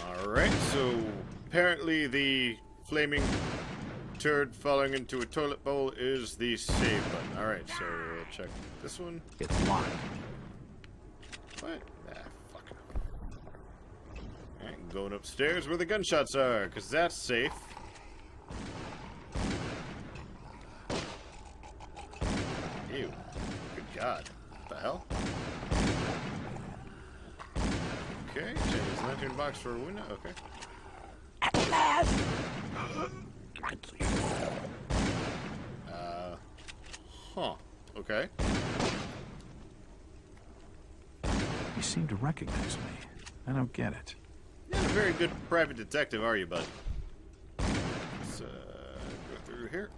Alright, so apparently the flaming turd falling into a toilet bowl is the save button. Alright, so we'll check this one. It's locked. What? Ah, fuck. Alright, going upstairs where the gunshots are, because that's safe. Ew. Good God. What the hell? Okay, change lantern box for a window. Okay. At last! Huh. Okay. You seem to recognize me. I don't get it. You're not a very good private detective, are you, bud? Let's go through here.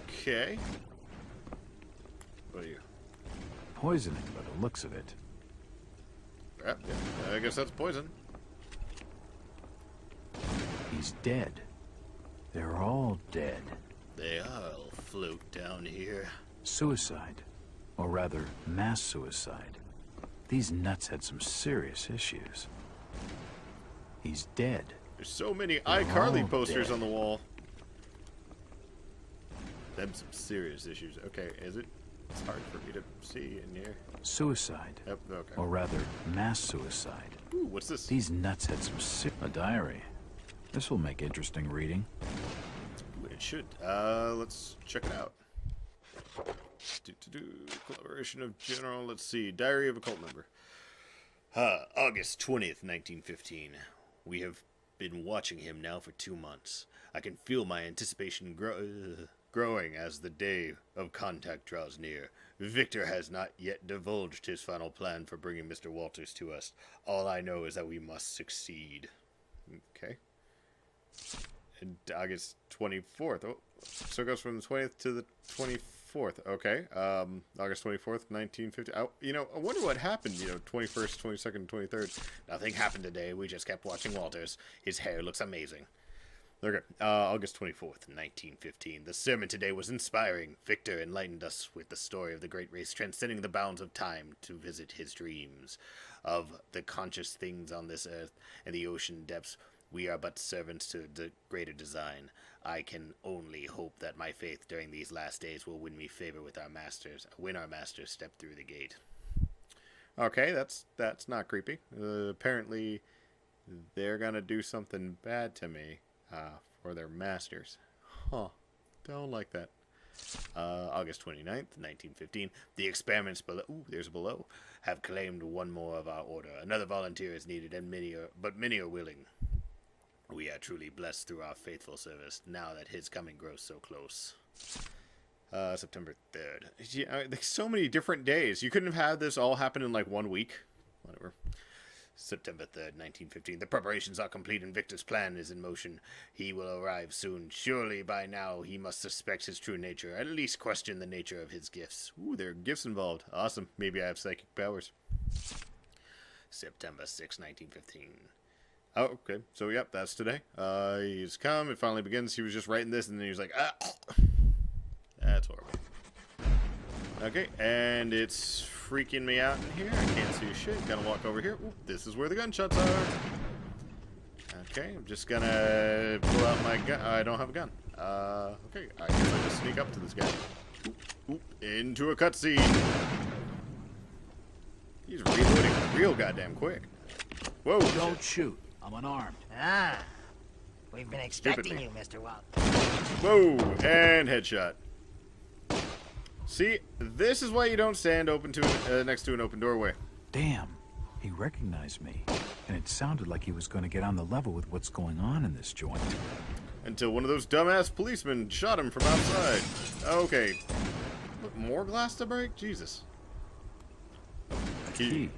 Okay. What are you? Poisoning by the looks of it. Yeah, I guess that's poison. He's dead. They're all dead. They all float down here. Suicide. Or rather, mass suicide. These nuts had some serious issues. He's dead. There's so many They're iCarly all posters dead. on the wall. Them some serious issues. Okay, is it? It's hard for me to see in here. Suicide. Yep, okay. Or rather, mass suicide. Ooh, what's this? These nuts had some a diary. This will make interesting reading. Ooh, it should. Let's check it out. Collaboration of General, let's see. Diary of a cult member. August 20th, 1915. We have been watching him now for 2 months. I can feel my anticipation growing as the day of contact draws near. Victor has not yet divulged his final plan for bringing Mr. Walters to us. All I know is that we must succeed. Okay. And August 24th. Oh, so it goes from the 20th to the 24th. Okay. August 24th, 1950. You know, I wonder what happened, 21st, 22nd, 23rd. Nothing happened today. We just kept watching Walters. His hair looks amazing. Okay, August 24th, 1915. The sermon today was inspiring. Victor enlightened us with the story of the great race transcending the bounds of time to visit his dreams. Of the conscious things on this earth and the ocean depths, we are but servants to the greater design. I can only hope that my faith during these last days will win me favor with our masters, when our masters step through the gate. Okay, that's not creepy. Apparently, they're gonna do something bad to me. For their masters. Huh. Don't like that. August 29th, 1915. The experiments below, there's below, have claimed one more of our order. Another volunteer is needed, and many are willing. We are truly blessed through our faithful service, now that his coming grows so close. September 3rd. Yeah, there's so many different days. You couldn't have had this all happen in like 1 week. Whatever. September 3rd, 1915. The preparations are complete and Victor's plan is in motion. He will arrive soon. Surely by now he must suspect his true nature, at least question the nature of his gifts. Ooh, there are gifts involved. Awesome. Maybe I have psychic powers. September 6th, 1915. Oh, okay. So, yep, that's today. He's come. It finally begins. He was just writing this, and then he was like, ah. That's horrible. Okay, and it's freaking me out in here. I can't see a shit. Gotta walk over here. Ooh, this is where the gunshots are. Okay, I'm just gonna pull out my gun. I don't have a gun. Okay, I guess I just sneak up to this guy. Oop, into a cutscene. He's reloading real goddamn quick. Whoa. Don't shoot. I'm unarmed. Ah, we've been expecting you, Mr. Walters. Whoa, and headshot. See, this is why you don't stand open to next to an open doorway. Damn, he recognized me. And it sounded like he was going to get on the level with what's going on in this joint. Until one of those dumbass policemen shot him from outside. Okay. Look, more glass to break? Jesus. Key.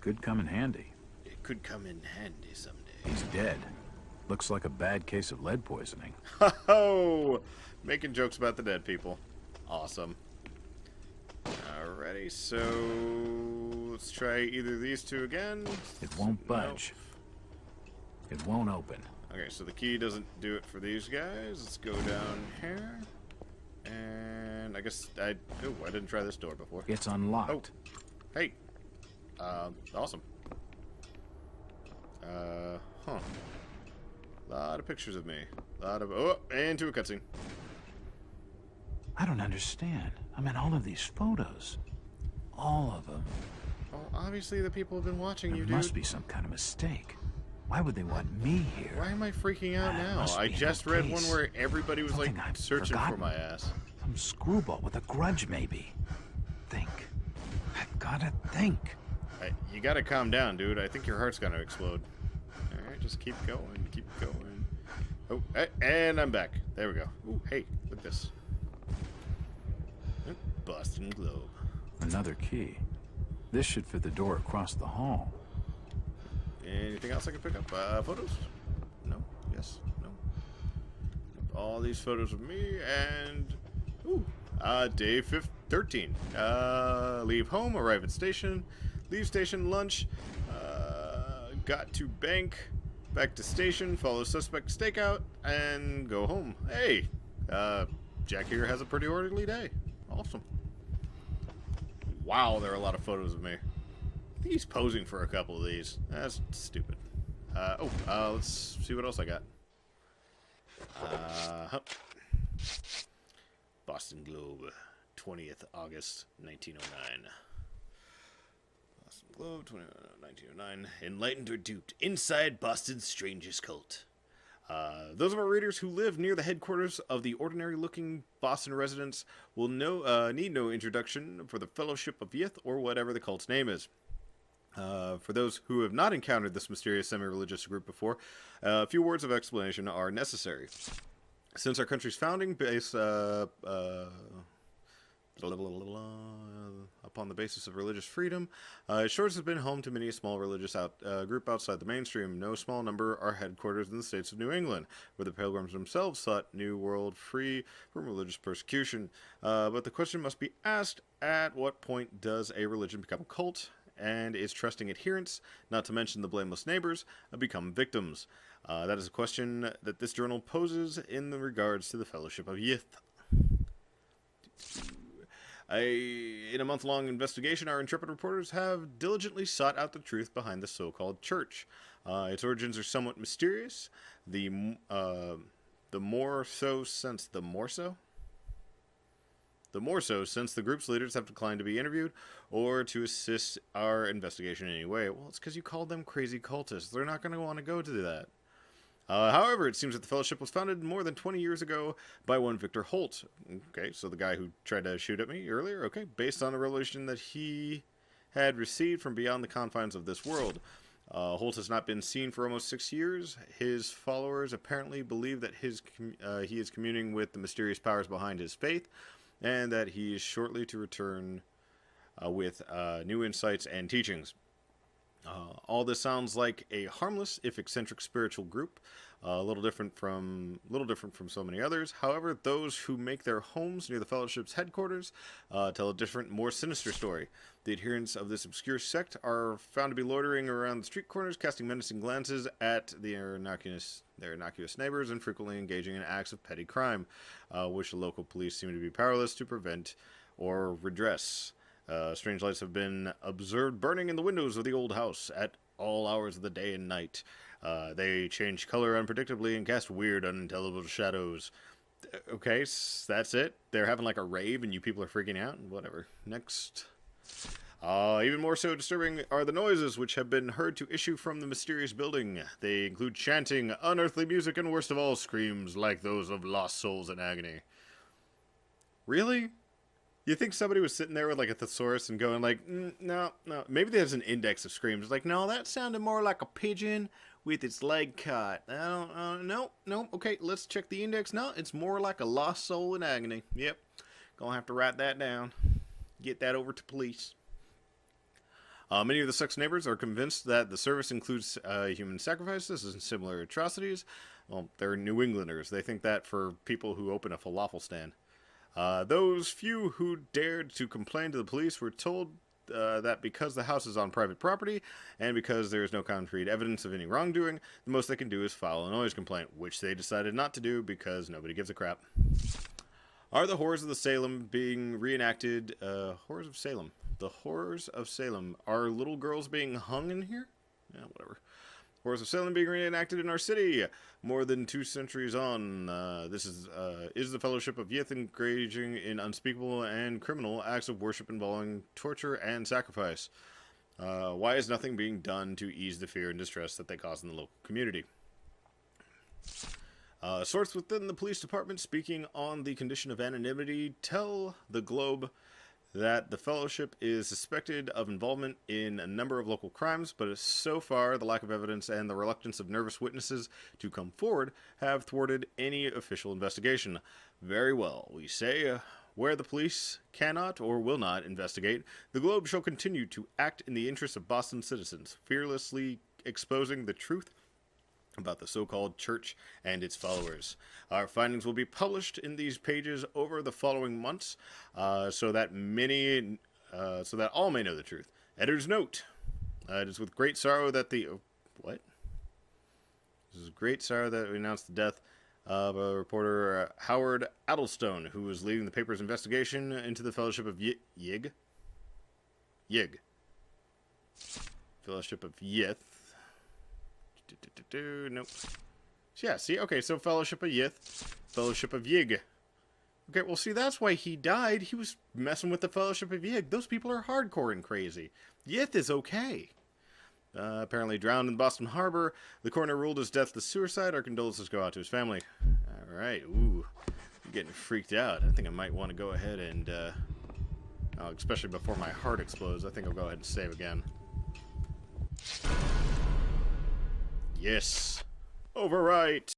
Could come in handy. It could come in handy someday. He's dead. Looks like a bad case of lead poisoning. Ho-ho! Making jokes about the dead people. Awesome. Alrighty, so let's try either of these two again. It won't budge. It won't open. Okay, so the key doesn't do it for these guys. Let's go down here. And I guess I didn't try this door before. It's unlocked. Oh, hey. Awesome. Huh. A lot of pictures of me. A lot of... Oh, and to a cutscene. I don't understand. I mean, all of these photos. All of them. Well, obviously the people have been watching you, dude. There must be some kind of mistake. Why would they want me here? Why am I freaking out now? Must I be just no read case. one where everybody was, Something like, I've searching for forgotten. my ass. Some screwball with a grudge, maybe. Think. I've gotta think. You gotta calm down, dude. I think your heart's gonna explode. Alright, just keep going. Keep going. Oh, and I'm back. There we go. Ooh, hey, look at this. Boston Globe. Another key. This should fit the door across the hall. Anything else I can pick up? Photos? No? Yes? No? All these photos of me and... Ooh. Day 13. Leave home, arrive at station, leave station, lunch, got to bank, back to station, follow suspect stakeout, and go home. Hey, Jack here has a pretty orderly day. Awesome. Wow, there are a lot of photos of me. I think he's posing for a couple of these. That's stupid. Let's see what else I got. Boston Globe, 20th August, 1909. Boston Globe, 1909. Enlightened or duped? Inside Boston's strangest cult. Those of our readers who live near the headquarters of the ordinary-looking Boston residents will need no introduction for the Fellowship of Yith or whatever the cult's name is. For those who have not encountered this mysterious semi-religious group before, a few words of explanation are necessary. Since our country's founding, based upon the basis of religious freedom, Shores has been home to many a small religious group outside the mainstream. No small number are headquarters in the states of New England, where the Pilgrims themselves sought New World free from religious persecution. But the question must be asked, at what point does a religion become a cult, and its trusting adherents, not to mention the blameless neighbors, become victims? That is a question that this journal poses in the regards to the Fellowship of Yith. In a month-long investigation, our intrepid reporters have diligently sought out the truth behind the so-called church. Its origins are somewhat mysterious. The more so since the group's leaders have declined to be interviewed or to assist our investigation in any way. Well, it's because you called them crazy cultists. They're not going to want to go to that. However, it seems that the Fellowship was founded more than 20 years ago by one Victor Holt. Okay, so the guy who tried to shoot at me earlier. Okay, based on a revelation that he had received from beyond the confines of this world. Holt has not been seen for almost 6 years. His followers apparently believe that he is communing with the mysterious powers behind his faith, and that he is shortly to return with new insights and teachings. All this sounds like a harmless, if eccentric, spiritual group, a little different from so many others. However, those who make their homes near the Fellowship's headquarters tell a different, more sinister story. The adherents of this obscure sect are found to be loitering around the street corners, casting menacing glances at their innocuous neighbors, and frequently engaging in acts of petty crime, which the local police seem to be powerless to prevent or redress. Strange lights have been observed burning in the windows of the old house at all hours of the day and night. They change color unpredictably and cast weird, unintelligible shadows. Okay, that's it? They're having like a rave and you people are freaking out? Whatever. Next. Even more so disturbing are the noises which have been heard to issue from the mysterious building. They include chanting, unearthly music, and worst of all, screams like those of lost souls in agony. Really? You think somebody was sitting there with like a thesaurus and going like, no. Maybe there's an index of screams. It's like, no, that sounded more like a pigeon with its leg cut. No. Okay, let's check the index. No, it's more like a lost soul in agony. Yep. Gonna have to write that down. Get that over to police. Many of the sect's neighbors are convinced that the service includes human sacrifices and similar atrocities. Well, they're New Englanders. They think that for people who open a falafel stand. Those few who dared to complain to the police were told that because the house is on private property and because there is no concrete evidence of any wrongdoing, the most they can do is file a noise complaint, which they decided not to do because nobody gives a crap. Are the horrors of the Salem being reenacted? Horrors of Salem. The horrors of Salem. Are little girls being hung in here? Yeah, whatever. Horrors of Salem being reenacted in our city. More than 2 centuries on, this is the Fellowship of Yith engaging in unspeakable and criminal acts of worship involving torture and sacrifice. Why is nothing being done to ease the fear and distress that they cause in the local community? Sources within the police department speaking on the condition of anonymity tell the Globe that the Fellowship is suspected of involvement in a number of local crimes, but so far the lack of evidence and the reluctance of nervous witnesses to come forward have thwarted any official investigation. Very well, we say, where the police cannot or will not investigate, the Globe shall continue to act in the interests of Boston citizens, fearlessly exposing the truth about the so-called church and its followers. Our findings will be published in these pages over the following months, so that all may know the truth. Editor's note: it is with great sorrow that This is great sorrow that we announce the death of a reporter, Howard Addlestone, who was leading the paper's investigation into the Fellowship of Yig. Fellowship of Yith. Nope. Yeah, see? Okay, so Fellowship of Yith, Fellowship of Yig. Okay, well, see, that's why he died. He was messing with the Fellowship of Yig. Those people are hardcore and crazy. Yith is okay. Apparently drowned in Boston Harbor. The coroner ruled his death to suicide. Our condolences go out to his family. Alright, ooh. I'm getting freaked out. I think I might want to go ahead and, especially before my heart explodes, I think I'll go ahead and save again. Yes. Overwrite.